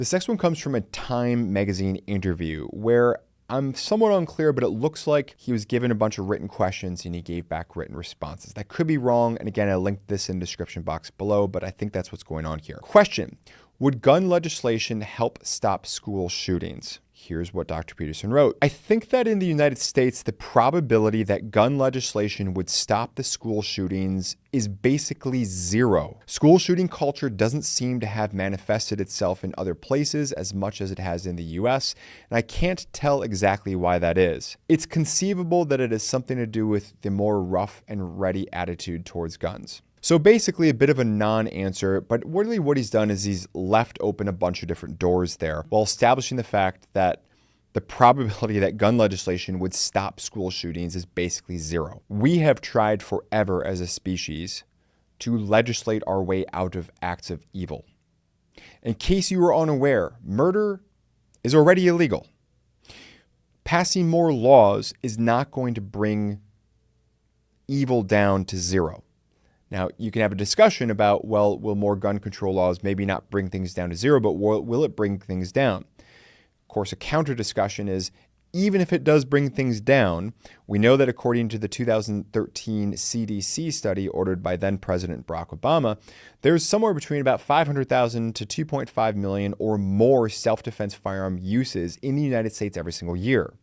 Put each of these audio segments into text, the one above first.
This next one comes from a Time magazine interview where I'm somewhat unclear, but it looks like he was given a bunch of written questions and he gave back written responses. That could be wrong. And again, I linked this in the description box below, but I think that's what's going on here. Question: would gun legislation help stop school shootings? Here's what Dr. Peterson wrote. I think that in the United States, the probability that gun legislation would stop the school shootings is basically zero. School shooting culture doesn't seem to have manifested itself in other places as much as it has in the US, and I can't tell exactly why that is. It's conceivable that it has something to do with the more rough and ready attitude towards guns. So basically a bit of a non-answer, but really what he's done is he's left open a bunch of different doors there while establishing the fact that the probability that gun legislation would stop school shootings is basically zero. We have tried forever as a species to legislate our way out of acts of evil. In case you were unaware, murder is already illegal. Passing more laws is not going to bring evil down to zero. Now, you can have a discussion about, well, will more gun control laws maybe not bring things down to zero, but will it bring things down? Of course, a counter discussion is, even if it does bring things down, we know that according to the 2013 CDC study ordered by then President Barack Obama, there's somewhere between about 500,000 to 2.5 million or more self-defense firearm uses in the United States every single year.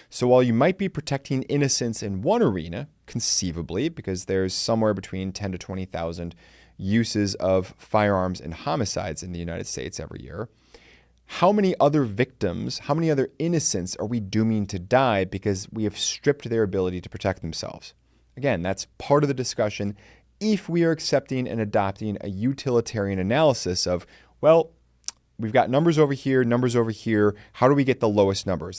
So while you might be protecting innocents in one arena, conceivably, because there's somewhere between 10 to 20,000 uses of firearms and homicides in the United States every year, how many other victims, how many other innocents are we dooming to die because we have stripped their ability to protect themselves? Again, that's part of the discussion if we are accepting and adopting a utilitarian analysis of, well, we've got numbers over here, how do we get the lowest numbers?